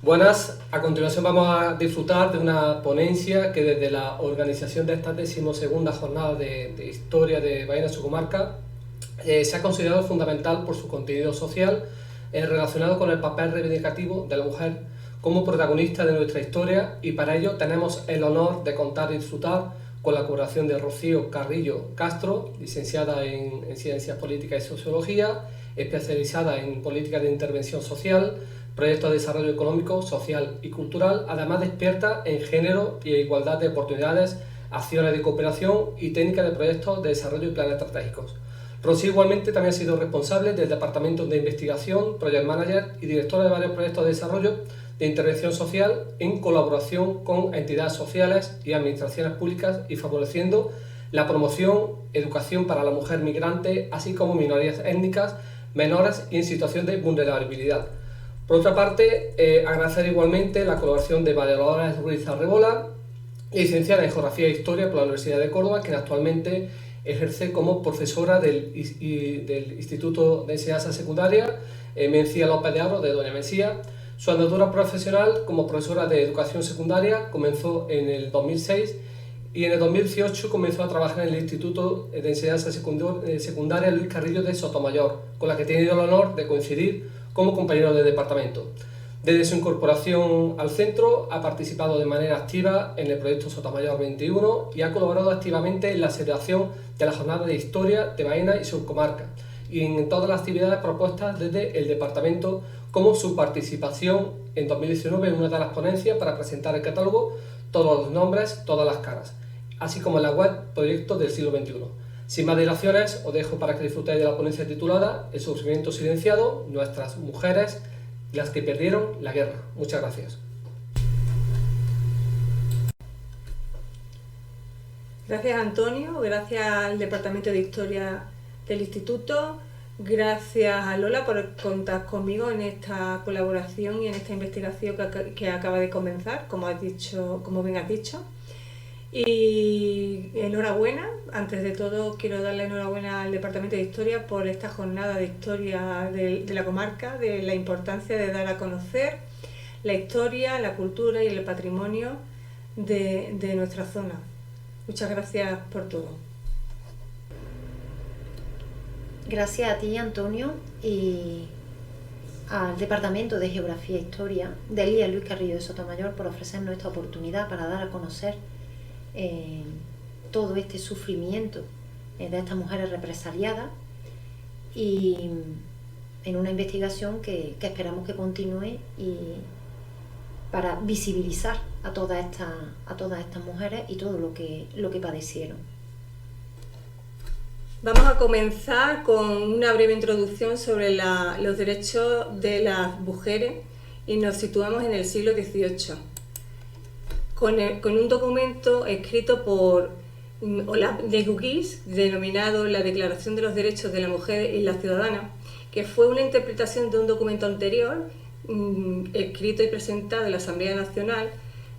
Buenas, a continuación vamos a disfrutar de una ponencia que desde la organización de esta 12ª jornada de Historia de Baena y su comarca se ha considerado fundamental por su contenido social relacionado con el papel reivindicativo de la mujer como protagonista de nuestra historia, y para ello tenemos el honor de contar y disfrutar con la colaboración de Rocío Carrillo Castro, licenciada en Ciencias Políticas y Sociología, especializada en Políticas de Intervención Social, Proyectos de Desarrollo Económico, Social y Cultural, además de experta en género y igualdad de oportunidades, acciones de cooperación y técnicas de proyectos de desarrollo y planes estratégicos. Rocío igualmente también ha sido responsable del Departamento de Investigación, Project Manager y directora de varios proyectos de desarrollo de intervención social en colaboración con entidades sociales y administraciones públicas y favoreciendo la promoción, educación para la mujer migrante, así como minorías étnicas, menores y en situación de vulnerabilidad. Por otra parte, agradecer igualmente la colaboración de María Dolores Ruiz Arrebola, licenciada en Geografía e Historia por la Universidad de Córdoba, quien actualmente ejerce como profesora del Instituto de Enseñanza Secundaria Mencía López de Aro de Doña Mencía. Su andadura profesional como profesora de educación secundaria comenzó en el 2006 y en el 2018 comenzó a trabajar en el Instituto de Enseñanza Secundaria Luis Carrillo de Sotomayor, con la que he tenido el honor de coincidir como compañero de departamento. Desde su incorporación al centro ha participado de manera activa en el proyecto Sotomayor 21 y ha colaborado activamente en la celebración de la Jornada de Historia de Baena y su comarca y en todas las actividades propuestas desde el departamento, como su participación en 2019 en una de las ponencias para presentar el catálogo Todos los nombres, todas las caras, así como en la web Proyectos del siglo XXI. Sin más dilaciones, os dejo para que disfrutéis de la ponencia titulada El sufrimiento silenciado, nuestras mujeres, las que perdieron la guerra. Muchas gracias. Gracias, Antonio, gracias al Departamento de Historia del Instituto, gracias a Lola por contar conmigo en esta colaboración y en esta investigación que acaba de comenzar, como bien has dicho. Y enhorabuena, antes de todo quiero darle enhorabuena al Departamento de Historia por esta jornada de historia de la comarca, de la importancia de dar a conocer la historia, la cultura y el patrimonio de nuestra zona. Muchas gracias por todo. Gracias a ti, Antonio, y al Departamento de Geografía e Historia del IES Luis Carrillo de Sotomayor por ofrecernos esta oportunidad para dar a conocer todo este sufrimiento de estas mujeres represaliadas, y en una investigación que esperamos que continúe y para visibilizar a todas estas mujeres y todo lo que padecieron. Vamos a comenzar con una breve introducción sobre los derechos de las mujeres y nos situamos en el siglo XVIII. Con un documento escrito por Olympe de Gouges, denominado la Declaración de los Derechos de la Mujer y la Ciudadana, que fue una interpretación de un documento anterior, escrito y presentado en la Asamblea Nacional,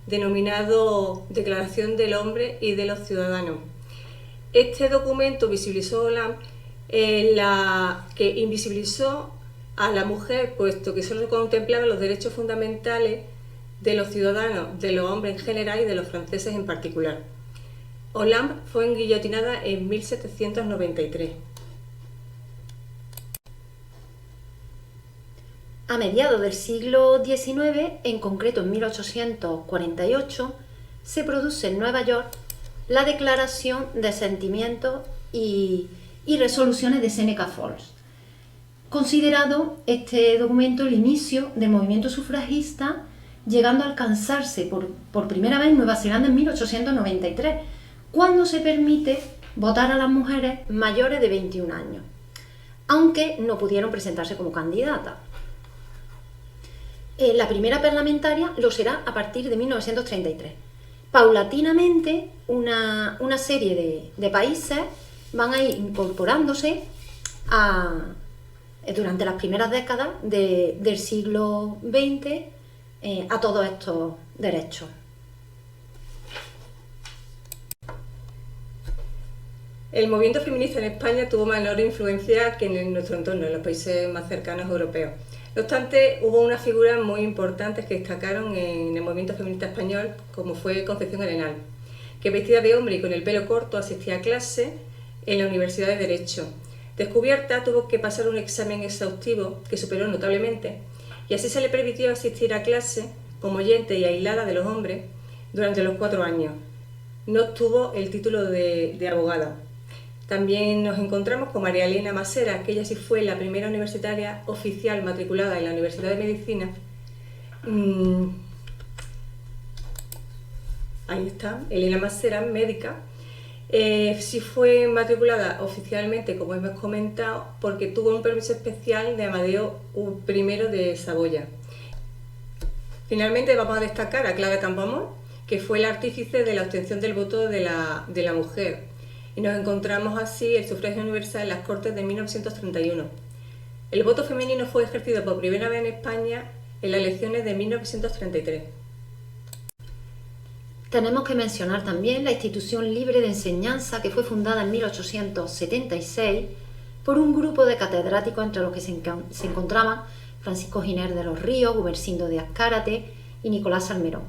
denominado Declaración del Hombre y de los Ciudadanos. Este documento visibilizó Olympe, que invisibilizó a la mujer, puesto que solo contemplaba los derechos fundamentales de los ciudadanos, de los hombres en general y de los franceses en particular. Olympe fue guillotinada en 1793. A mediados del siglo XIX, en concreto en 1848, se produce en Nueva York la Declaración de Sentimientos y Resoluciones de Seneca Falls, considerado este documento el inicio del movimiento sufragista, llegando a alcanzarse por primera vez en Nueva Zelanda en 1893, cuando se permite votar a las mujeres mayores de 21 años, aunque no pudieron presentarse como candidatas. La primera parlamentaria lo será a partir de 1933. Paulatinamente, una serie de países van a ir incorporándose durante las primeras décadas del siglo XX a todos estos derechos. El movimiento feminista en España tuvo menor influencia que en nuestro entorno, en los países más cercanos europeos. No obstante, hubo unas figuras muy importantes que destacaron en el movimiento feminista español, como fue Concepción Arenal, que vestida de hombre y con el pelo corto asistía a clase en la Universidad de Derecho. Descubierta, tuvo que pasar un examen exhaustivo que superó notablemente, y así se le permitió asistir a clase como oyente y aislada de los hombres durante los 4 años. No obtuvo el título de abogada. También nos encontramos con María Elena Masera, que ella sí fue la primera universitaria oficial matriculada en la Universidad de Medicina. Ahí está, Elena Masera, médica. Sí fue matriculada oficialmente, como hemos comentado, porque tuvo un permiso especial de Amadeo I de Saboya. Finalmente vamos a destacar a Clara Campoamor, que fue la artífice de la obtención del voto de la mujer. Y nos encontramos así el sufragio universal en las Cortes de 1931. El voto femenino fue ejercido por primera vez en España en las elecciones de 1933. Tenemos que mencionar también la Institución Libre de Enseñanza, que fue fundada en 1876 por un grupo de catedráticos entre los que se encontraban Francisco Giner de los Ríos, Gumersindo de Azcárate y Nicolás Salmerón,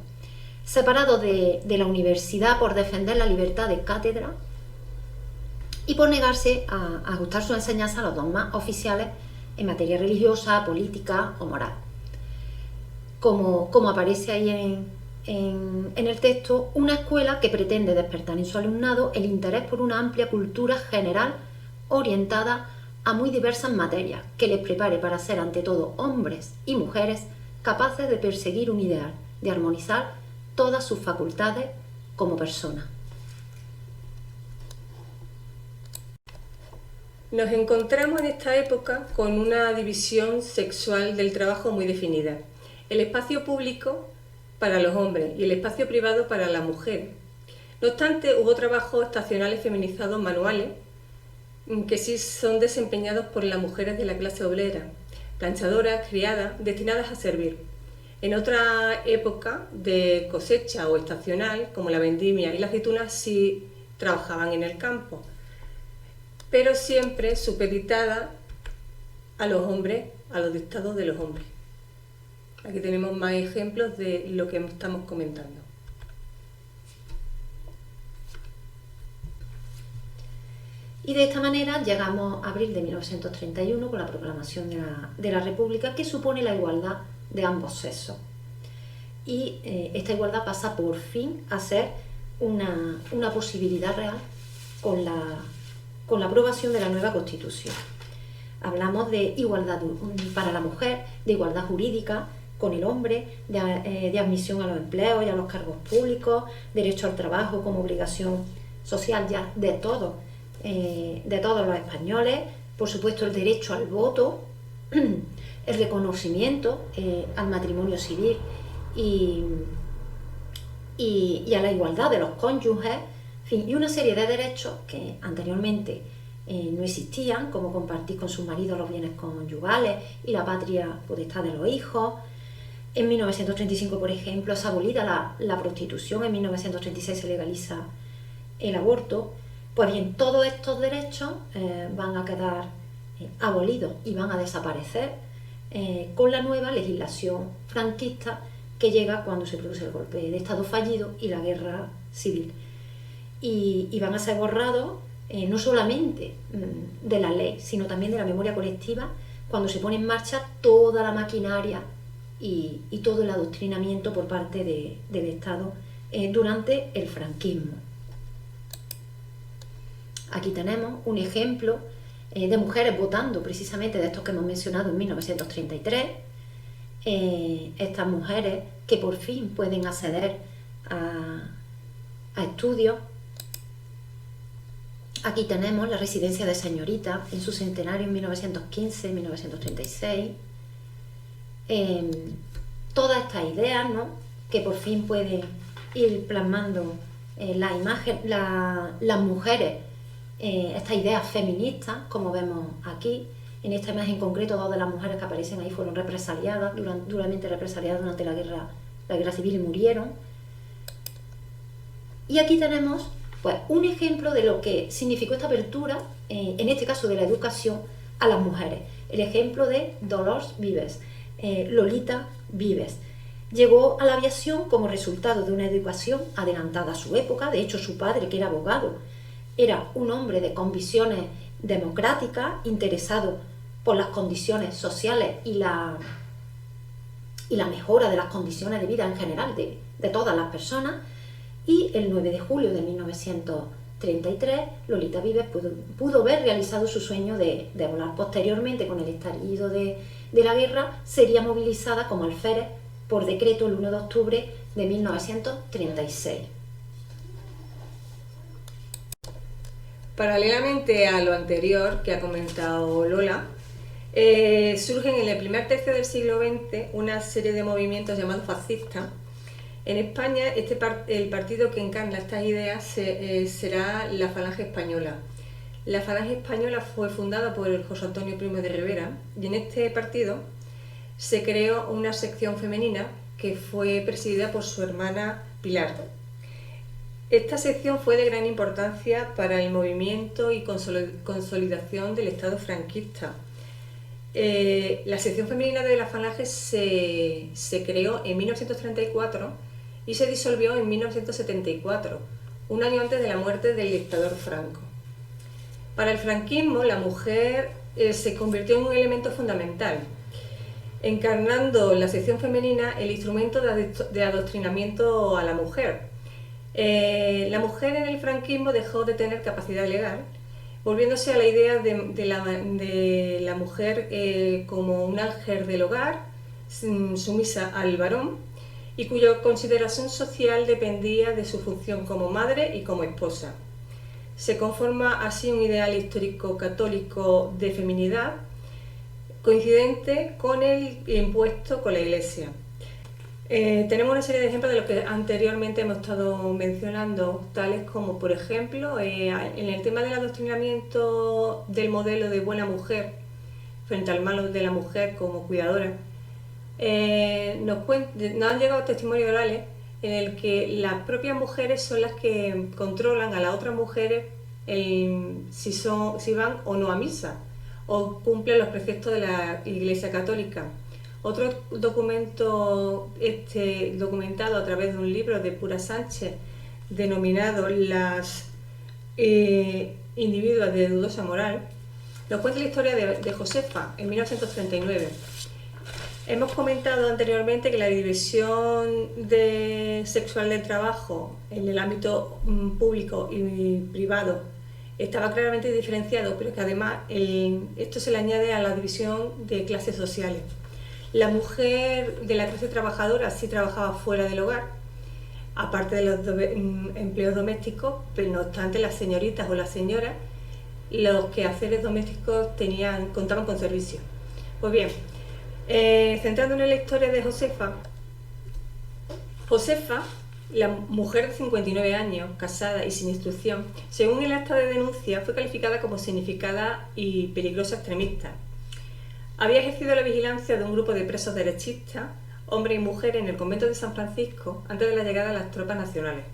separados de la universidad por defender la libertad de cátedra y por negarse a ajustar su enseñanza a los dogmas oficiales en materia religiosa, política o moral. Como aparece ahí en el texto, una escuela que pretende despertar en su alumnado el interés por una amplia cultura general orientada a muy diversas materias, que les prepare para ser ante todo hombres y mujeres capaces de perseguir un ideal, de armonizar todas sus facultades como personas. Nos encontramos en esta época con una división sexual del trabajo muy definida. El espacio público para los hombres y el espacio privado para la mujer. No obstante, hubo trabajos estacionales feminizados manuales que sí son desempeñados por las mujeres de la clase obrera, planchadoras, criadas, destinadas a servir. En otra época de cosecha o estacional, como la vendimia y la aceituna, sí trabajaban en el campo, pero siempre supeditada a los hombres, a los dictados de los hombres. Aquí tenemos más ejemplos de lo que estamos comentando. Y de esta manera llegamos a abril de 1931 con la proclamación de la República, que supone la igualdad de ambos sexos. Y esta igualdad pasa por fin a ser una posibilidad real con la aprobación de la nueva Constitución. Hablamos de igualdad para la mujer, de igualdad jurídica con el hombre, de admisión a los empleos y a los cargos públicos, derecho al trabajo como obligación social ya de todos los españoles, por supuesto el derecho al voto, el reconocimiento al matrimonio civil y a la igualdad de los cónyuges, en fin, y una serie de derechos que anteriormente no existían, como compartir con sus maridos los bienes conyugales y la patria potestad de los hijos. En 1935, por ejemplo, es abolida la prostitución, en 1936 se legaliza el aborto. Pues bien, todos estos derechos van a quedar abolidos y van a desaparecer con la nueva legislación franquista que llega cuando se produce el golpe de Estado fallido y la guerra civil. Y van a ser borrados no solamente de la ley, sino también de la memoria colectiva, cuando se pone en marcha toda la maquinaria y todo el adoctrinamiento por parte del Estado durante el franquismo. Aquí tenemos un ejemplo de mujeres votando, precisamente de estos que hemos mencionado en 1933. Estas mujeres que por fin pueden acceder a estudios. Aquí tenemos la residencia de señorita en su centenario en 1915-1936. Todas estas ideas, ¿no?, que por fin pueden ir plasmando las mujeres, estas ideas feministas, como vemos aquí. En esta imagen en concreto, dos de las mujeres que aparecen ahí fueron represaliadas, duramente represaliadas durante la guerra civil y murieron. Y aquí tenemos pues un ejemplo de lo que significó esta apertura, en este caso de la educación, a las mujeres. El ejemplo de Dolors Vives, Lolita Vives. Llegó a la aviación como resultado de una educación adelantada a su época. De hecho, su padre, que era abogado, era un hombre de convicciones democráticas, interesado por las condiciones sociales y la mejora de las condiciones de vida en general de todas las personas. Y el 9 de julio de 1933, Lolita Vives pudo ver realizado su sueño de volar. Posteriormente, con el estallido de la guerra, sería movilizada como alférez por decreto el 1 de octubre de 1936. Paralelamente a lo anterior que ha comentado Lola, surgen en el primer tercio del siglo XX una serie de movimientos llamados fascistas. En España, el partido que encarna estas ideas será la Falange Española. La Falange Española fue fundada por José Antonio Primo de Rivera, y en este partido se creó una sección femenina que fue presidida por su hermana Pilar. Esta sección fue de gran importancia para el movimiento y consolidación del Estado franquista. La sección femenina de la Falange se creó en 1934 y se disolvió en 1974, un año antes de la muerte del dictador Franco. Para el franquismo, la mujer se convirtió en un elemento fundamental, encarnando la sección femenina el instrumento de adoctrinamiento a la mujer. La mujer en el franquismo dejó de tener capacidad legal, volviéndose a la idea de la mujer como un ángel del hogar, sumisa al varón, y cuya consideración social dependía de su función como madre y como esposa. Se conforma así un ideal histórico católico de feminidad, coincidente con el impuesto con la Iglesia. Tenemos una serie de ejemplos de lo que anteriormente hemos estado mencionando, tales como, por ejemplo, en el tema del adoctrinamiento del modelo de buena mujer frente al malo de la mujer como cuidadora. Nos han llegado testimonios orales en el que las propias mujeres son las que controlan a las otras mujeres si van o no a misa o cumplen los preceptos de la Iglesia Católica. Otro documento documentado a través de un libro de Pura Sánchez denominado Las individuas de dudosa moral, nos cuenta la historia de Josefa en 1939. Hemos comentado anteriormente que la división sexual del trabajo en el ámbito público y privado estaba claramente diferenciado, pero que además esto se le añade a la división de clases sociales. La mujer de la clase trabajadora sí trabajaba fuera del hogar, aparte de los empleos domésticos, pero no obstante las señoritas o las señoras, los quehaceres domésticos contaban con servicio. Pues bien, centrándonos en la historia de Josefa, la mujer de 59 años, casada y sin instrucción, según el acta de denuncia, fue calificada como significada y peligrosa extremista. Había ejercido la vigilancia de un grupo de presos derechistas, hombres y mujeres, en el convento de San Francisco antes de la llegada de las tropas nacionales.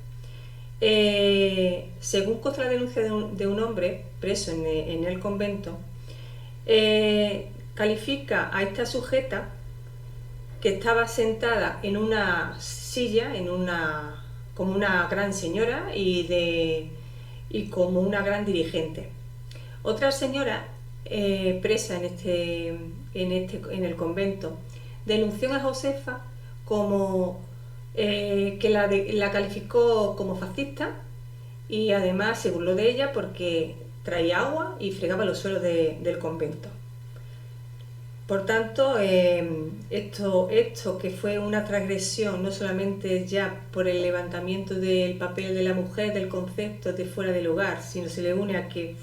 Según consta la denuncia de un hombre preso en el convento, califica a esta sujeta que estaba sentada en una silla, como una gran señora y como una gran dirigente. Otra señora presa en el convento denunció a Josefa como que la calificó como fascista y además se burló de ella porque traía agua y fregaba los suelos del convento. Por tanto, esto que fue una transgresión no solamente ya por el levantamiento del papel de la mujer, del concepto de fuera del hogar, sino se le une a que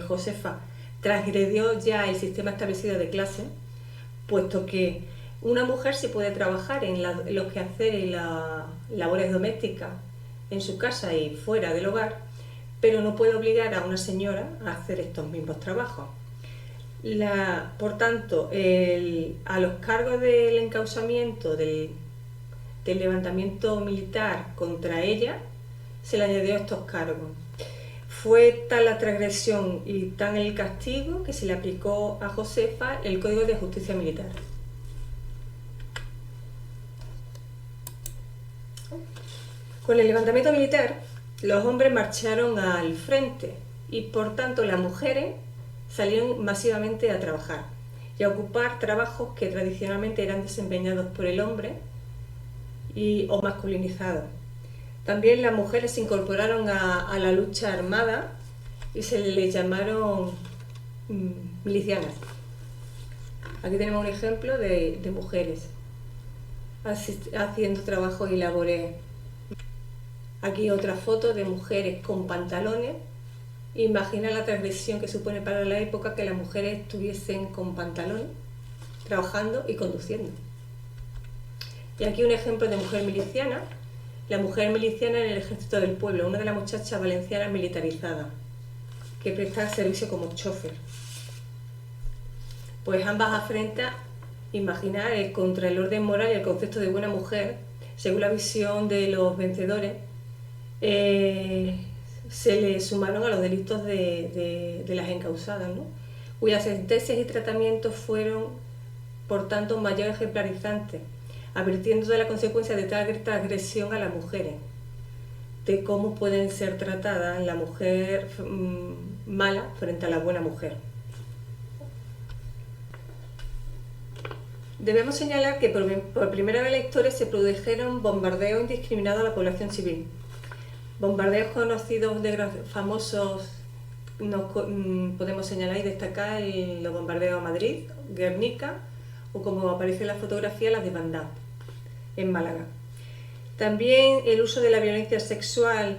Josefa transgredió ya el sistema establecido de clase, puesto que una mujer sí puede trabajar en los quehaceres y las labores domésticas en su casa y fuera del hogar, pero no puede obligar a una señora a hacer estos mismos trabajos. Por tanto, a los cargos del encausamiento del levantamiento militar contra ella se le añadió estos cargos. Fue tal la transgresión y tan el castigo que se le aplicó a Josefa el Código de Justicia Militar. Con el levantamiento militar, los hombres marcharon al frente y por tanto las mujeres salieron masivamente a trabajar y a ocupar trabajos que tradicionalmente eran desempeñados por el hombre o masculinizados. También las mujeres se incorporaron a la lucha armada y se les llamaron milicianas. Aquí tenemos un ejemplo de mujeres haciendo trabajos y labores. Aquí otra foto de mujeres con pantalones. Imagina la transgresión que supone para la época que las mujeres estuviesen con pantalones, trabajando y conduciendo. Y aquí un ejemplo de mujer miliciana. La mujer miliciana en el ejército del pueblo, una de las muchachas valencianas militarizadas, que presta servicio como chofer. Pues ambas afrentan, imaginar, contra el orden moral y el concepto de buena mujer, según la visión de los vencedores, se le sumaron a los delitos de las encausadas, ¿no? Cuyas sentencias y tratamientos fueron, por tanto, mayor ejemplarizantes, advirtiendo de la consecuencia de tal transgresión a las mujeres, de cómo pueden ser tratadas la mujer mala frente a la buena mujer. Debemos señalar que por primera vez en la historia se produjeron bombardeos indiscriminados a la población civil. Bombardeos conocidos famosos podemos señalar y destacar los bombardeos a Madrid, Guernica o, como aparece en la fotografía, las de Bandá, en Málaga. También el uso de la violencia sexual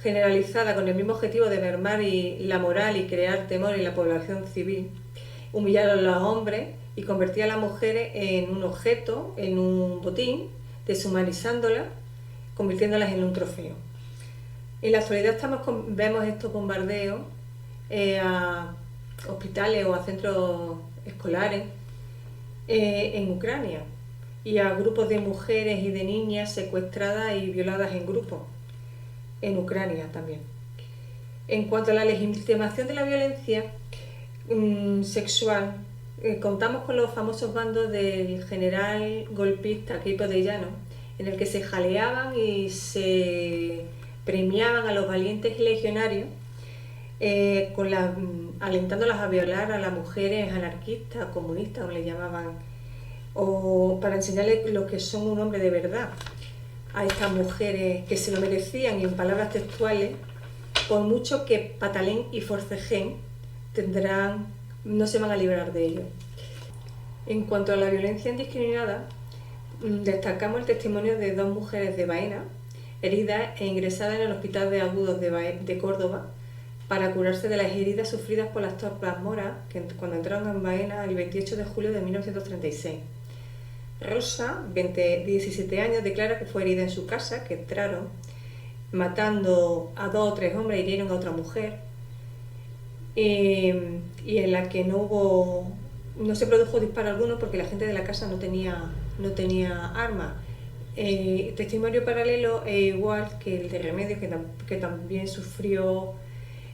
generalizada con el mismo objetivo de mermar la moral y crear temor en la población civil, humillar a los hombres y convertir a las mujeres en un objeto, en un botín, deshumanizándolas, convirtiéndolas en un trofeo. En la actualidad vemos estos bombardeos a hospitales o a centros escolares en Ucrania y a grupos de mujeres y de niñas secuestradas y violadas en grupos en Ucrania también. En cuanto a la legitimación de la violencia sexual, contamos con los famosos bandos del general golpista Queipo de Llano, en el que se jaleaban y se premiaban a los valientes legionarios, alentándolas a violar a las mujeres anarquistas, comunistas, como le llamaban, o para enseñarles lo que son un hombre de verdad a estas mujeres que se lo merecían, y en palabras textuales, por mucho que patalen y forcejeen, no se van a librar de ello. En cuanto a la violencia indiscriminada, destacamos el testimonio de dos mujeres de Baena, heridas e ingresadas en el Hospital de Agudos de Córdoba para curarse de las heridas sufridas por las tropas moras cuando entraron en Baena el 28 de julio de 1936. Rosa, 17 años, declara que fue herida en su casa, que entraron matando a 2 o 3 hombres, hirieron a otra mujer, y en la que no se produjo disparo alguno porque la gente de la casa no tenía armas. Testimonio paralelo e igual que el de Remedios, que también sufrió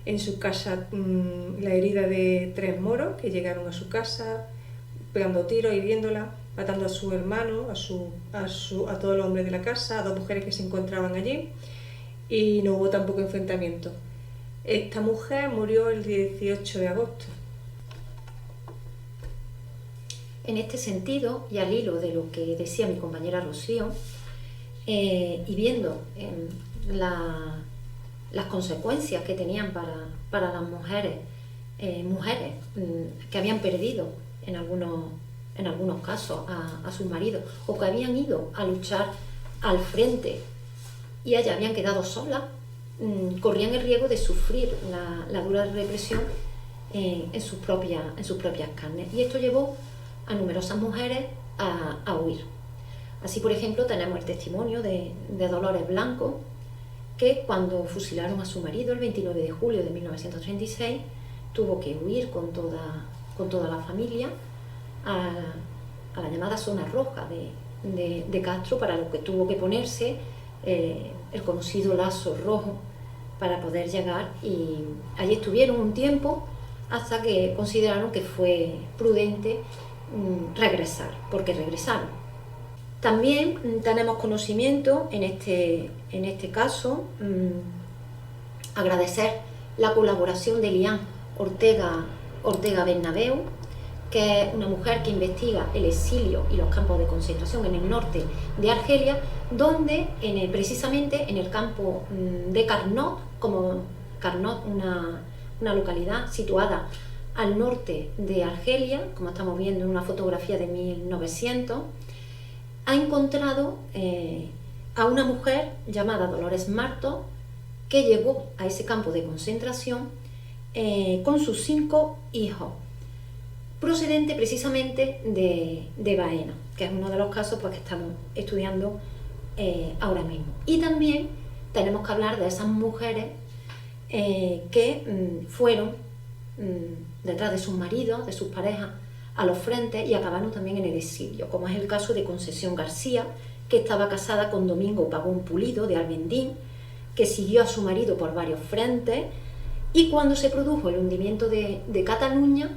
en su casa la herida de 3 moros que llegaron a su casa pegando tiros, hiriéndola, matando a su hermano, a todos los hombres de la casa, a 2 mujeres que se encontraban allí, y no hubo tampoco enfrentamiento. Esta mujer murió el 18 de agosto. En este sentido, y al hilo de lo que decía mi compañera Rocío, y viendo las consecuencias que tenían para las mujeres que habían perdido en algunos casos a sus maridos, o que habían ido a luchar al frente y ellas habían quedado solas, corrían el riesgo de sufrir la dura represión en sus propias carnes, y esto llevó a numerosas mujeres a huir. Así, por ejemplo, tenemos el testimonio de Dolores Blanco, que cuando fusilaron a su marido el 29 de julio de 1936 tuvo que huir con toda la familia a la llamada zona roja de Castro, para lo que tuvo que ponerse el conocido lazo rojo para poder llegar, y allí estuvieron un tiempo hasta que consideraron que fue prudente regresar, porque regresaron. También tenemos conocimiento, en este caso, agradecer la colaboración de Lian Ortega Bernabeu, que es una mujer que investiga el exilio y los campos de concentración en el norte de Argelia, donde precisamente en el campo de Carnot, una localidad situada al norte de Argelia, como estamos viendo en una fotografía de 1900, ha encontrado a una mujer llamada Dolores Martos, que llegó a ese campo de concentración con sus 5 hijos, procedente precisamente de Baena, que es uno de los casos pues, que estamos estudiando ahora mismo. Y también tenemos que hablar de esas mujeres que fueron detrás de sus maridos, de sus parejas, a los frentes y acabaron también en el exilio, como es el caso de Concesión García, que estaba casada con Domingo Pagón Pulido de Albendín, que siguió a su marido por varios frentes, y cuando se produjo el hundimiento de Cataluña,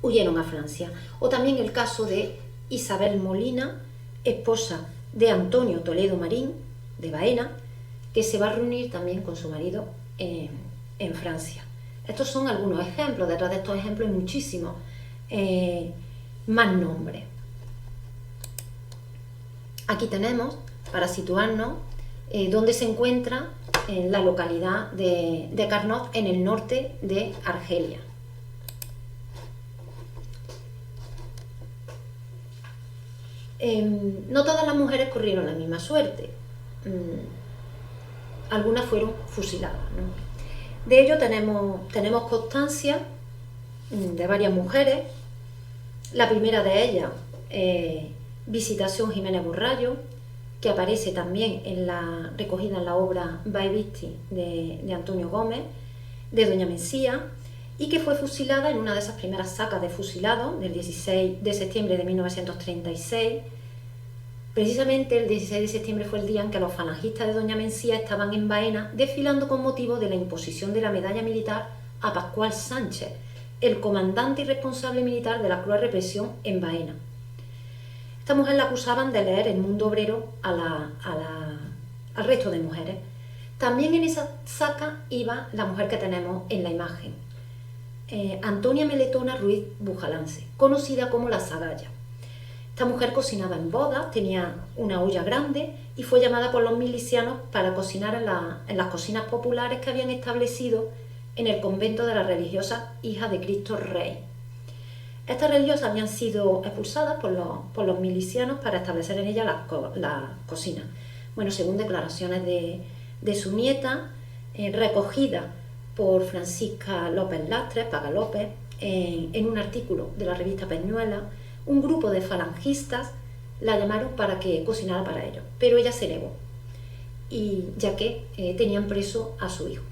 huyeron a Francia. O también el caso de Isabel Molina, esposa de Antonio Toledo Marín, de Baena, que se va a reunir también con su marido en Francia. Estos son algunos ejemplos, detrás de estos ejemplos hay muchísimos más nombres. Aquí tenemos, para situarnos, donde se encuentra la localidad de Carnot, en el norte de Argelia. No todas las mujeres corrieron la misma suerte. Algunas fueron fusiladas, ¿no? De ello tenemos constancia de varias mujeres. La primera de ellas, Visitación Jiménez Borrallo, que aparece también recogida en la obra Vai Visti de Antonio Gómez, de Doña Mencía, y que fue fusilada en una de esas primeras sacas de fusilado del 16 de septiembre de 1936. Precisamente el 16 de septiembre fue el día en que los falangistas de Doña Mencía estaban en Baena desfilando con motivo de la imposición de la medalla militar a Pascual Sánchez, el comandante y responsable militar de la cruel represión en Baena. Esta mujer la acusaban de leer El Mundo Obrero al resto de mujeres. También en esa saca iba la mujer que tenemos en la imagen, Antonia Meletona Ruiz Bujalance, conocida como la Zagalla. Esta mujer cocinaba en bodas, tenía una olla grande y fue llamada por los milicianos para cocinar en las cocinas populares que habían establecido en el convento de las religiosas Hijas de Cristo Rey. Estas religiosas habían sido expulsadas por los milicianos para establecer en ellas la cocina. Bueno, según declaraciones de su nieta, recogida por Francisca López Lastres, Paga López, en un artículo de la revista Peñuela, un grupo de falangistas la llamaron para que cocinara para ellos, pero ella se negó, ya que tenían preso a su hijo.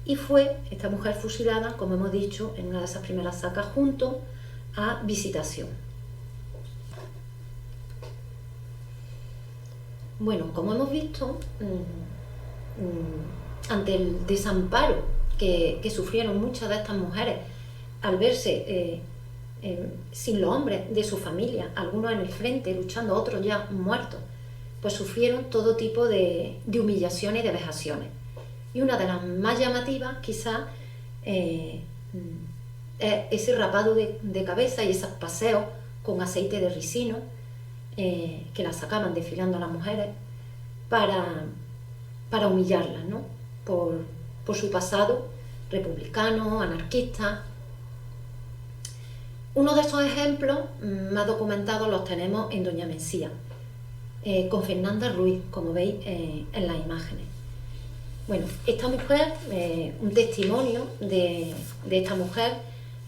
Y fue esta mujer fusilada, como hemos dicho, en una de esas primeras sacas junto a Visitación. Bueno, como hemos visto, ante el desamparo que sufrieron muchas de estas mujeres al verse sin los hombres de su familia, algunos en el frente luchando, otros ya muertos, pues sufrieron todo tipo de humillaciones y de vejaciones. Y una de las más llamativas quizás es ese rapado de cabeza y esos paseos con aceite de ricino que las sacaban desfilando a las mujeres para humillarlas, ¿no? por su pasado republicano, anarquista. Uno de esos ejemplos más documentados los tenemos en Doña Mencía, con Fernanda Ruiz, como veis en las imágenes. Bueno, esta mujer, un testimonio de esta mujer,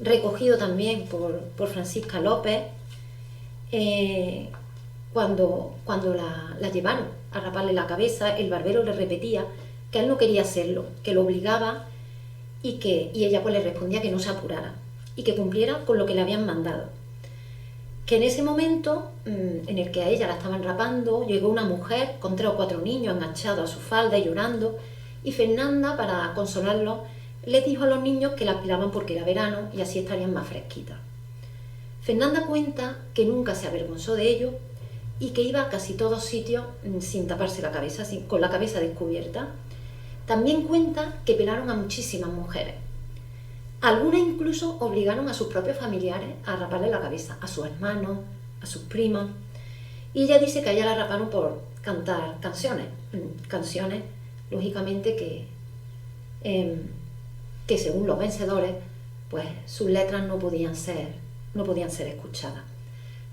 recogido también por Francisca López, cuando la llevaron a raparle la cabeza, el barbero le repetía que él no quería hacerlo, que lo obligaba y ella pues le respondía que no se apurara y que cumpliera con lo que le habían mandado. Que en ese momento en el que a ella la estaban rapando, llegó una mujer con 3 o 4 niños enganchados a su falda y llorando, y Fernanda, para consolarlos, les dijo a los niños que la aspiraban porque era verano y así estarían más fresquitas. Fernanda cuenta que nunca se avergonzó de ello y que iba a casi todos sitios sin taparse la cabeza, con la cabeza descubierta. También cuenta que pelaron a muchísimas mujeres. Algunas incluso obligaron a sus propios familiares a raparle la cabeza, a sus hermanos, a sus primos. Y ella dice que a ella la raparon por cantar canciones, lógicamente que según los vencedores, pues sus letras no podían ser escuchadas.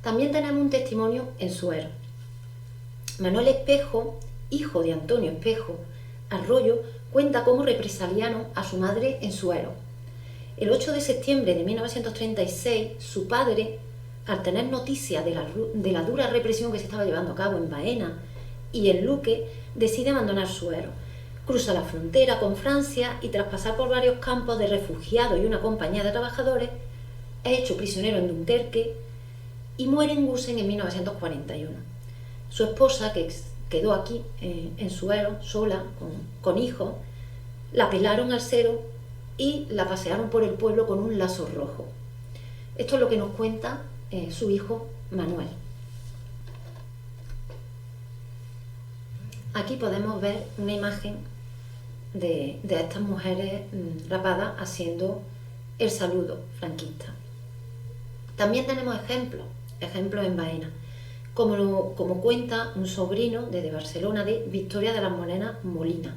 También tenemos un testimonio en Suero. Manuel Espejo, hijo de Antonio Espejo Arroyo, cuenta cómo represaliaron a su madre en Suero. El 8 de septiembre de 1936, su padre, al tener noticia de la dura represión que se estaba llevando a cabo en Baena y en Luque, decide abandonar Suero. Cruza la frontera con Francia y tras pasar por varios campos de refugiados y una compañía de trabajadores, es hecho prisionero en Dunkerque y muere en Gusen en 1941. Su esposa, que quedó aquí en Suero, sola, con hijos, la pelaron al cero y la pasearon por el pueblo con un lazo rojo. Esto es lo que nos cuenta su hijo Manuel. Aquí podemos ver una imagen de estas mujeres rapadas haciendo el saludo franquista. También tenemos ejemplos en Baena, como cuenta un sobrino desde Barcelona de Victoria de las Morenas Molina,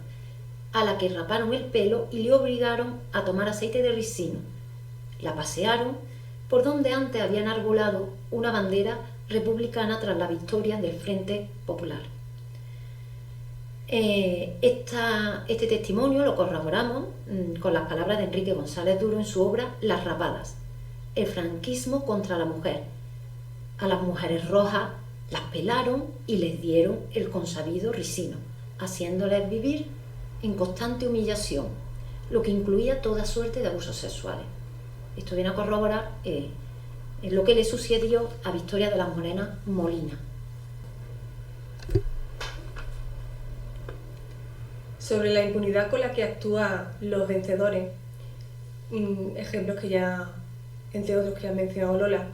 a la que raparon el pelo y le obligaron a tomar aceite de ricino. La pasearon por donde antes habían arbolado una bandera republicana tras la victoria del Frente Popular. Este testimonio lo corroboramos con las palabras de Enrique González Duro en su obra Las Rapadas, el franquismo contra la mujer. A las mujeres rojas las pelaron y les dieron el consabido ricino, haciéndoles vivir en constante humillación, lo que incluía toda suerte de abusos sexuales. Esto viene a corroborar lo que le sucedió a Victoria de las Morenas Molina. Sobre la impunidad con la que actúan los vencedores, ejemplos que ya, entre otros que ha mencionado Lola,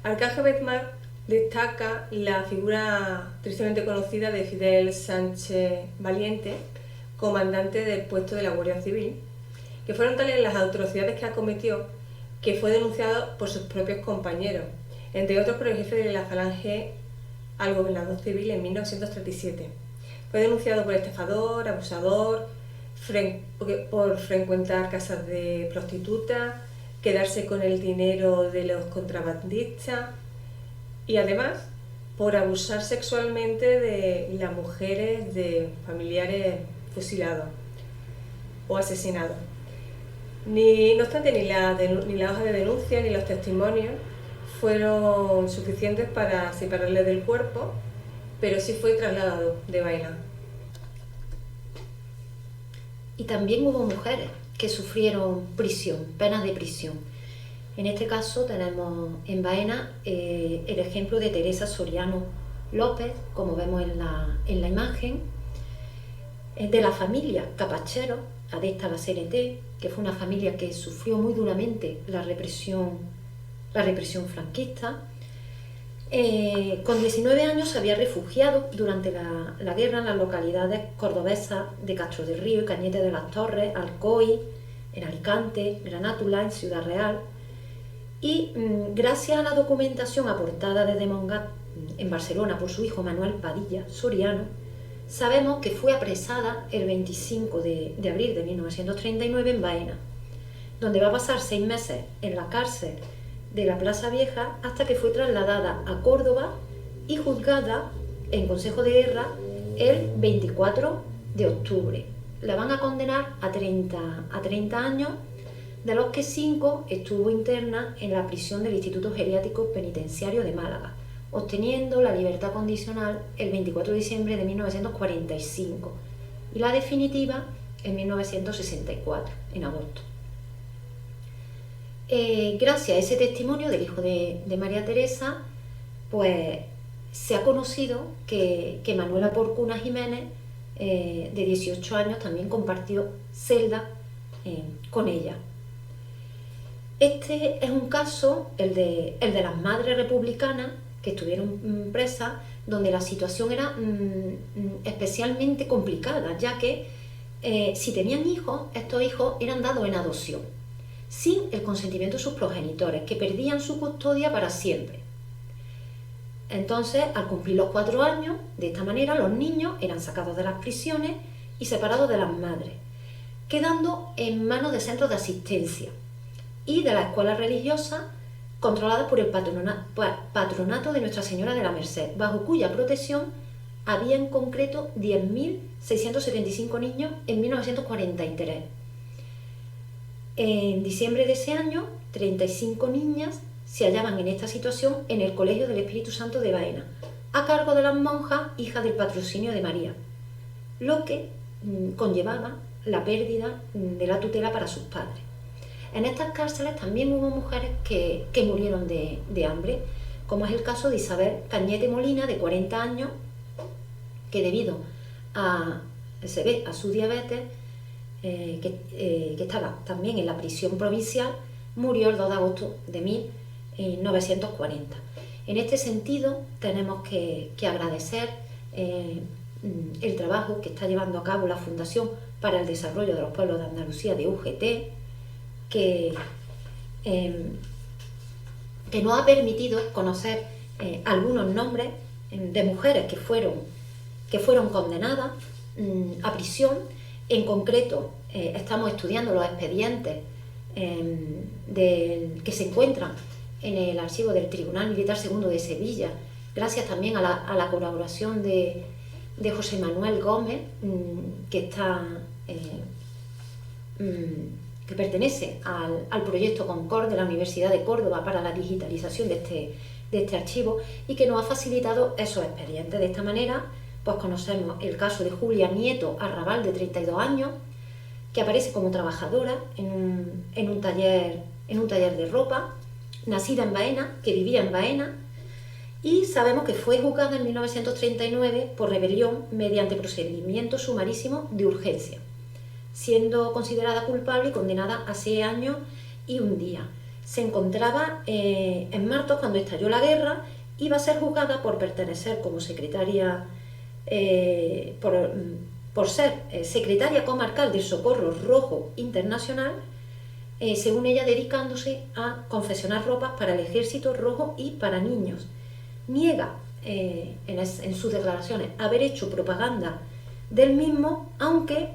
Arcángel Bezmar destaca la figura tristemente conocida de Fidel Sánchez Valiente, comandante del puesto de la Guardia Civil, que fueron tales las atrocidades que acometió que fue denunciado por sus propios compañeros, entre otros por el jefe de la Falange al gobernador civil en 1937. Fue denunciado por estafador, abusador, por frecuentar casas de prostitutas, quedarse con el dinero de los contrabandistas y además por abusar sexualmente de las mujeres de familiares fusilados o asesinados. No obstante, ni la hoja de denuncia ni los testimonios fueron suficientes para separarle del cuerpo, pero sí fue trasladado de Baena. Y también hubo mujeres que sufrieron penas de prisión. En este caso tenemos en Baena el ejemplo de Teresa Soriano López, como vemos en la imagen, de la familia Capachero, adepta a la CNT, que fue una familia que sufrió muy duramente la represión franquista. Con 19 años se había refugiado durante la guerra en las localidades cordobesas de Castro del Río y Cañete de las Torres, Alcoy, en Alicante, Granátula, en Ciudad Real. Y gracias a la documentación aportada desde Mongat en Barcelona por su hijo Manuel Padilla Soriano, sabemos que fue apresada el 25 de abril de 1939 en Baena, donde va a pasar 6 meses en la cárcel de la Plaza Vieja hasta que fue trasladada a Córdoba y juzgada en Consejo de Guerra el 24 de octubre. La van a condenar a 30 años, de los que 5 estuvo interna en la prisión del Instituto Geriátrico Penitenciario de Málaga, obteniendo la libertad condicional el 24 de diciembre de 1945 y la definitiva en 1964, en agosto. Gracias a ese testimonio del hijo de María Teresa, pues se ha conocido que Manuela Porcuna Jiménez, de 18 años, también compartió celda con ella. Este es un caso, el de las madres republicanas que estuvieron presas, donde la situación era especialmente complicada, ya que si tenían hijos, estos hijos eran dados en adopción, sin el consentimiento de sus progenitores, que perdían su custodia para siempre. Entonces, al cumplir los 4 años, de esta manera los niños eran sacados de las prisiones y separados de las madres, quedando en manos de centros de asistencia y de las escuelas religiosas controladas por el patronato de Nuestra Señora de la Merced, bajo cuya protección había en concreto 10.675 niños en 1943. En diciembre de ese año, 35 niñas se hallaban en esta situación en el Colegio del Espíritu Santo de Baena, a cargo de las monjas hijas del patrocinio de María, lo que conllevaba la pérdida de la tutela para sus padres. En estas cárceles también hubo mujeres que murieron de hambre, como es el caso de Isabel Cañete Molina, de 40 años, que debido a su diabetes, que estaba también en la prisión provincial, murió el 2 de agosto de 1940. En este sentido, tenemos que agradecer el trabajo que está llevando a cabo la Fundación para el Desarrollo de los Pueblos de Andalucía, de UGT, que nos ha permitido conocer algunos nombres de mujeres que fueron condenadas a prisión. En concreto, estamos estudiando los expedientes que se encuentran en el archivo del Tribunal Militar Segundo de Sevilla, gracias también a la colaboración de José Manuel Gómez, que pertenece al proyecto Concord de la Universidad de Córdoba para la digitalización de este archivo, y que nos ha facilitado esos expedientes. De esta manera, pues conocemos el caso de Julia Nieto Arrabal, de 32 años, que aparece como trabajadora en un taller de ropa, nacida en Baena, que vivía en Baena, y sabemos que fue juzgada en 1939 por rebelión mediante procedimiento sumarísimo de urgencia, siendo considerada culpable y condenada a 6 años y 1 día. Se encontraba en Martos cuando estalló la guerra. Iba a ser juzgada por pertenecer como secretaria, por ser secretaria comarcal del Socorro Rojo Internacional, según ella dedicándose a confeccionar ropas para el Ejército Rojo y para niños. Niega en sus declaraciones haber hecho propaganda del mismo, aunque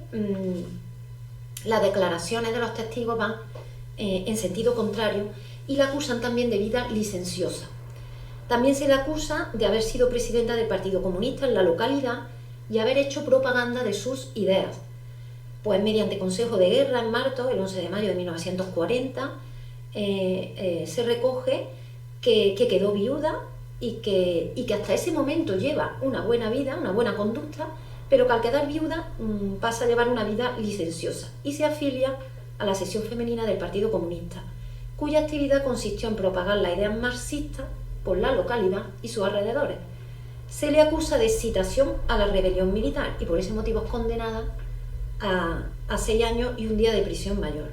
las declaraciones de los testigos van en sentido contrario y la acusan también de vida licenciosa. También se le acusa de haber sido presidenta del Partido Comunista en la localidad y haber hecho propaganda de sus ideas. Pues mediante consejo de guerra en Martos, el 11 de mayo de 1940, se recoge que quedó viuda y que hasta ese momento lleva una buena vida, una buena conducta, pero que al quedar viuda pasa a llevar una vida licenciosa y se afilia a la sección femenina del Partido Comunista, cuya actividad consistió en propagar las ideas marxistas por la localidad y sus alrededores. Se le acusa de excitación a la rebelión militar y por ese motivo es condenada a 6 años y 1 día de prisión mayor.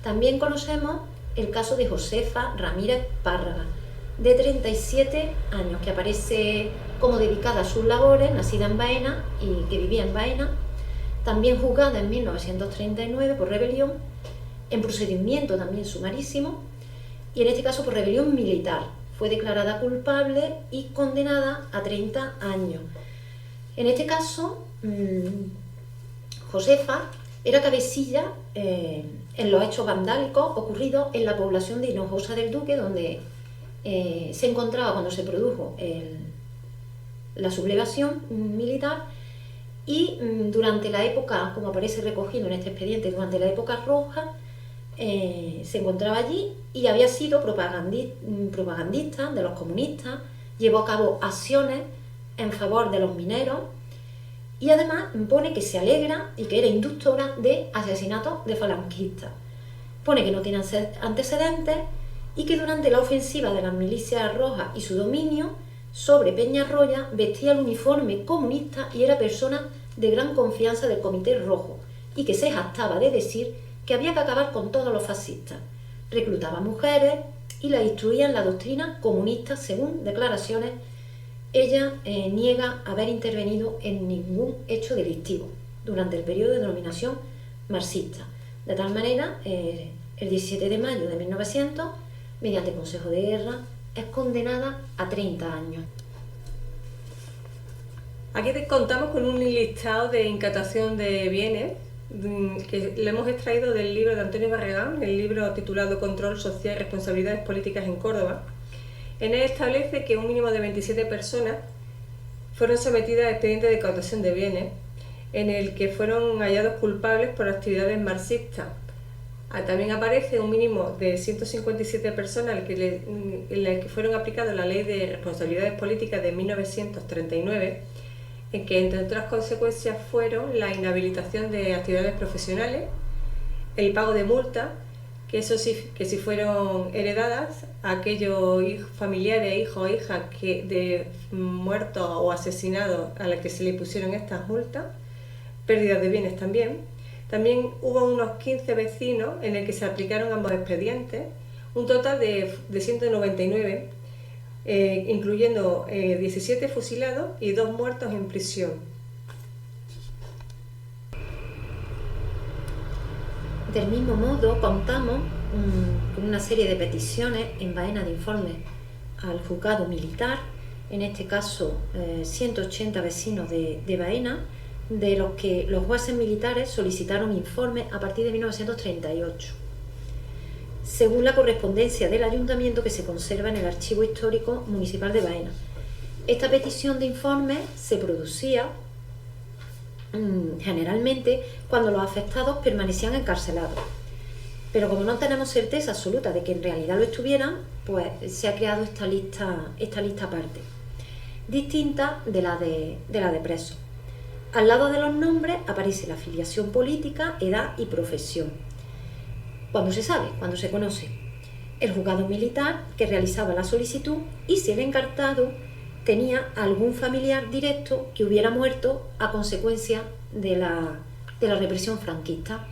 También conocemos el caso de Josefa Ramírez Párraga, de 37 años, que aparece como dedicada a sus labores, nacida en Baena y que vivía en Baena, también juzgada en 1939 por rebelión, en procedimiento también sumarísimo, y en este caso por rebelión militar. Fue declarada culpable y condenada a 30 años. En este caso, Josefa era cabecilla en los hechos vandálicos ocurridos en la población de Hinojosa del Duque, donde se encontraba cuando se produjo la sublevación militar, y durante la época, como aparece recogido en este expediente, durante la época roja, se encontraba allí y había sido propagandista de los comunistas, llevó a cabo acciones en favor de los mineros y además pone que se alegra y que era inductora de asesinatos de falangistas. Pone que no tiene antecedentes y que durante la ofensiva de las milicias rojas y su dominio sobre Peñarroya vestía el uniforme comunista y era persona de gran confianza del Comité Rojo, y que se jactaba de decir que había que acabar con todos los fascistas. Reclutaba mujeres y las instruía en la doctrina comunista según declaraciones Ella niega haber intervenido en ningún hecho delictivo durante el periodo de denominación marxista. De tal manera, el 17 de mayo de 1900, mediante consejo de guerra, es condenada a 30 años. Aquí contamos con un listado de incautación de bienes que lo hemos extraído del libro de Antonio Barragán, el libro titulado Control Social y Responsabilidades Políticas en Córdoba. En él establece que un mínimo de 27 personas fueron sometidas a expediente de incautación de bienes, en el que fueron hallados culpables por actividades marxistas. También aparece un mínimo de 157 personas en las que fueron aplicadas la Ley de Responsabilidades Políticas de 1939, en que entre otras consecuencias fueron la inhabilitación de actividades profesionales, el pago de multas, que si fueron heredadas a aquellos familiares, hijos o hijas de muertos o asesinados a los que se le pusieron estas multas, pérdidas de bienes también. También hubo unos 15 vecinos en el que se aplicaron ambos expedientes, un total de 199, incluyendo 17 fusilados y 2 muertos en prisión. Del mismo modo, contamos con una serie de peticiones en Baena de informes al juzgado militar, en este caso 180 vecinos de Baena, de los que los jueces militares solicitaron informes a partir de 1938. Según la correspondencia del ayuntamiento que se conserva en el Archivo Histórico Municipal de Baena. Esta petición de informes se producía generalmente cuando los afectados permanecían encarcelados. Pero como no tenemos certeza absoluta de que en realidad lo estuvieran, pues se ha creado esta lista aparte, distinta de la de presos. Al lado de los nombres aparece la afiliación política, edad y profesión. Cuando se sabe, cuando se conoce, el juzgado militar que realizaba la solicitud y si el encartado tenía algún familiar directo que hubiera muerto a consecuencia de la represión franquista.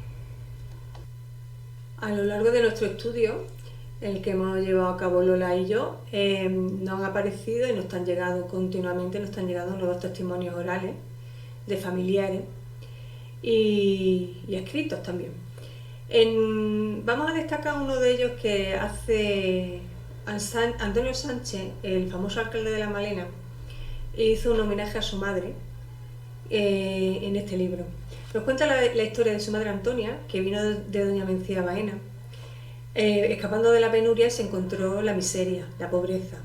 A lo largo de nuestro estudio, el que hemos llevado a cabo Lola y yo, nos han aparecido y nos están llegando continuamente, nos están llegando nuevos testimonios orales de familiares y escritos también. Vamos a destacar uno de ellos que hace Antonio Sánchez, el famoso alcalde de La Malena, hizo un homenaje a su madre en este libro. Nos cuenta la historia de su madre Antonia, que vino de Doña Mencía a Baena. Escapando de la penuria se encontró la miseria, la pobreza.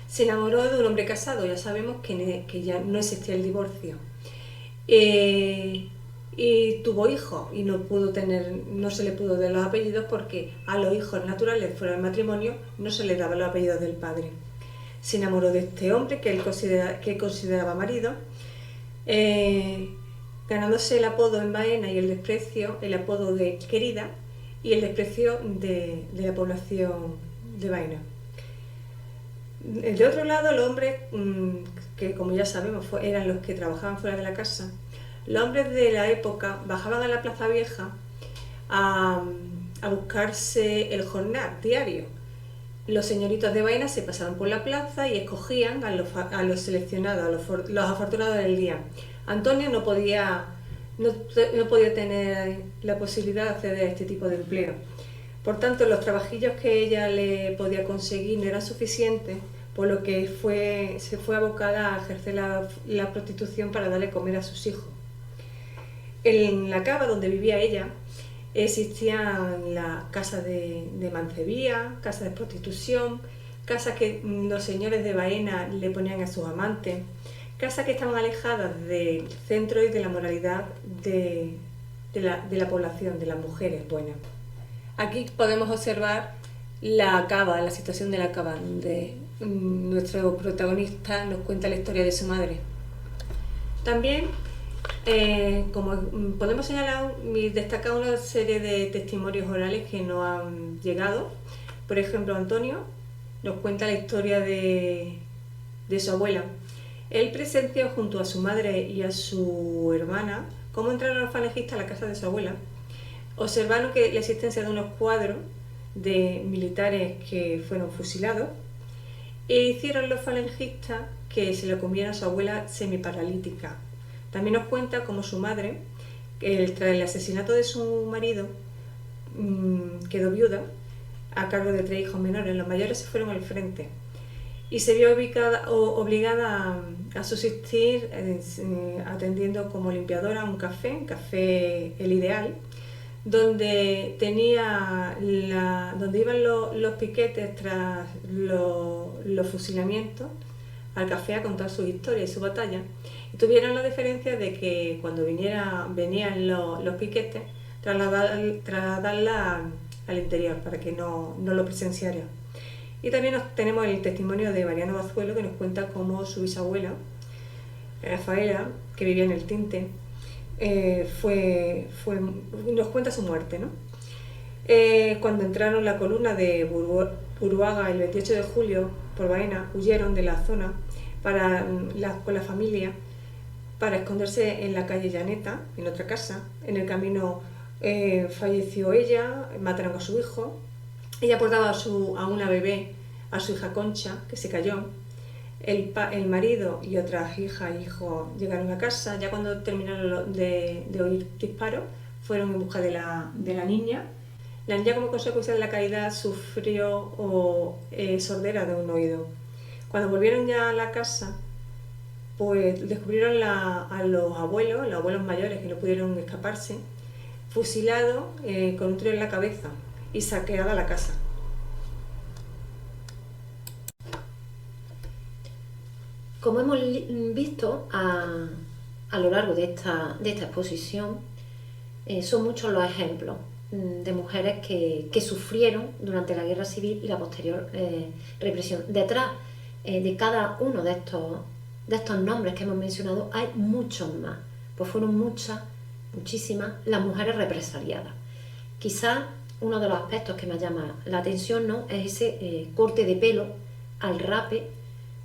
Se enamoró de un hombre casado, ya sabemos que ya no existía el divorcio. Y tuvo hijos y no se le pudo dar los apellidos porque a los hijos naturales fuera del matrimonio no se les daban los apellidos del padre. Se enamoró de este hombre que él consideraba marido, ganándose el apodo en Baena y el desprecio, el apodo de querida y el desprecio de la población de Baena. De otro lado, los hombres, que como ya sabemos eran los que trabajaban fuera de la casa, los hombres de la época bajaban a la Plaza Vieja a buscarse el jornal diario. Los señoritos de Baena se pasaban por la plaza y escogían a los seleccionados, los afortunados del día. Antonio no podía tener la posibilidad de acceder a este tipo de empleo. Por tanto, los trabajillos que ella le podía conseguir no eran suficientes, por lo que se fue abocada a ejercer la prostitución para darle comer a sus hijos. En la cava donde vivía ella existían las casas de mancebía, casas de prostitución, casas que los señores de Baena le ponían a sus amantes, casas que estaban alejadas del centro y de la moralidad de la población, de las mujeres buenas. Aquí podemos observar la cava, la situación de la cava, donde nuestro protagonista nos cuenta la historia de su madre. También, como podemos señalar, destaca una serie de testimonios orales que nos han llegado. Por ejemplo, Antonio nos cuenta la historia de su abuela. Él presenció junto a su madre y a su hermana cómo entraron los falangistas a la casa de su abuela. Observaron que la existencia de unos cuadros de militares que fueron fusilados e hicieron los falangistas que se lo comiera a su abuela semiparalítica. También nos cuenta cómo su madre, tras el asesinato de su marido, quedó viuda a cargo de 3 hijos menores. Los mayores se fueron al frente y se vio obligada a subsistir atendiendo como limpiadora a un café El Ideal, donde iban los piquetes tras los fusilamientos al café a contar sus historias y su batalla. Y tuvieron la diferencia de que cuando venían los piquetes, trasladarla al interior para que no lo presenciara. Y también tenemos el testimonio de Mariano Bazuelo, que nos cuenta cómo su bisabuela, Rafaela, que vivía en el Tinte, nos cuenta su muerte, ¿no? Cuando entraron la columna de Buruaga el 28 de julio por Baena, huyeron de la zona con la familia para esconderse en la calle Llaneta, en otra casa. En el camino falleció ella, mataron a su hijo. Ella portaba a una bebé, a su hija Concha, que se cayó. El marido y otras hijas e hijos llegaron a casa. Ya cuando terminaron de oír disparos, fueron en busca de la niña. La niña, como consecuencia de la caída, sufrió sordera de un oído. Cuando volvieron ya a la casa, pues descubrieron a los abuelos mayores que no pudieron escaparse, fusilados con un tiro en la cabeza y saqueada la casa. Como hemos visto a lo largo de esta exposición, son muchos los ejemplos de mujeres que sufrieron durante la Guerra Civil y la posterior represión. Detrás de cada uno de estos nombres que hemos mencionado hay muchos más, pues fueron muchísimas las mujeres represaliadas. Quizás uno de los aspectos que me llama la atención, ¿no?, es ese corte de pelo al rape,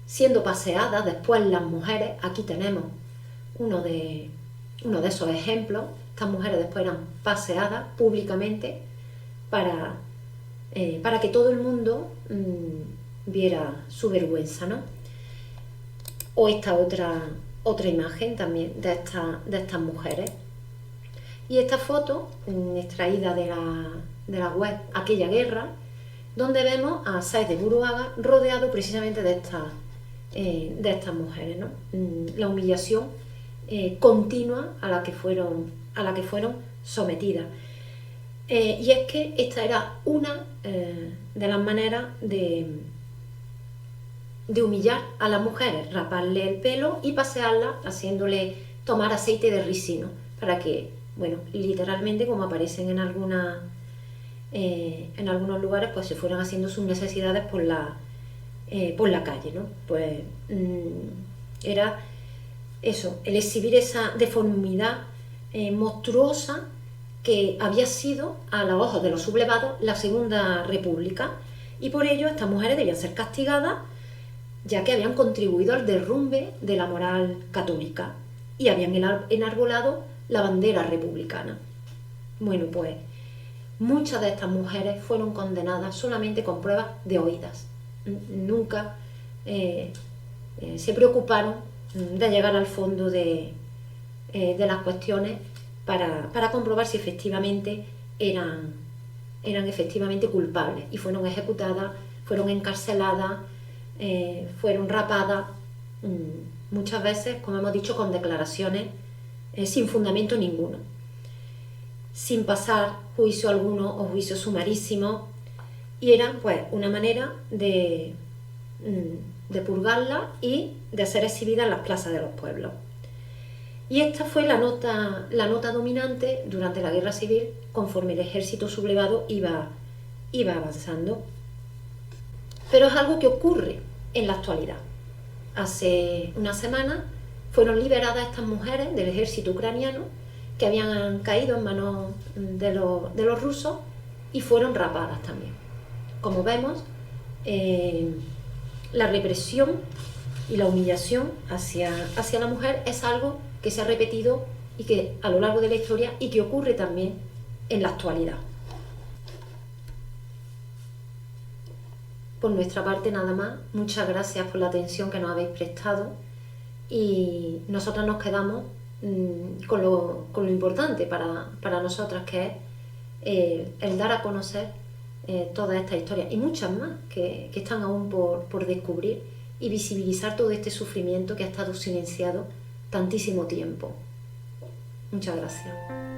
siendo paseadas después las mujeres. Aquí tenemos uno de esos ejemplos. Estas mujeres después eran paseadas públicamente para que todo el mundo viera su vergüenza, ¿no? O esta otra imagen también de estas mujeres. Y esta foto extraída de la web Aquella Guerra, donde vemos a Sáez de Buruaga rodeado precisamente de estas mujeres, ¿no? La humillación continua a la que fueron sometidas. Y es que esta era una de las maneras de humillar a las mujeres, raparle el pelo y pasearla haciéndole tomar aceite de ricino para que, bueno, literalmente, como aparecen en algunos lugares, pues se fueran haciendo sus necesidades por la calle, ¿no? Pues era eso, el exhibir esa deformidad monstruosa que había sido, a los ojos de los sublevados, la Segunda República, y por ello estas mujeres debían ser castigadas, ya que habían contribuido al derrumbe de la moral católica y habían enarbolado la bandera republicana. Bueno, pues muchas de estas mujeres fueron condenadas solamente con pruebas de oídas. Nunca se preocuparon de llegar al fondo de las cuestiones para comprobar si efectivamente eran efectivamente culpables, y fueron ejecutadas, fueron encarceladas, fueron rapadas, muchas veces, como hemos dicho, con declaraciones sin fundamento ninguno, sin pasar juicio alguno o juicio sumarísimo, y era pues una manera de purgarla y de ser exhibida en las plazas de los pueblos. Y esta fue la nota dominante durante la Guerra Civil, conforme el ejército sublevado iba avanzando. Pero es algo que ocurre en la actualidad. Hace una semana fueron liberadas estas mujeres del ejército ucraniano que habían caído en manos de los rusos y fueron rapadas también. Como vemos, la represión y la humillación hacia la mujer es algo que se ha repetido y que a lo largo de la historia, y que ocurre también en la actualidad. Por nuestra parte nada más, muchas gracias por la atención que nos habéis prestado y nosotras nos quedamos con lo importante para nosotras, que es el dar a conocer todas estas historias y muchas más que están aún por descubrir y visibilizar todo este sufrimiento que ha estado silenciado tantísimo tiempo. Muchas gracias.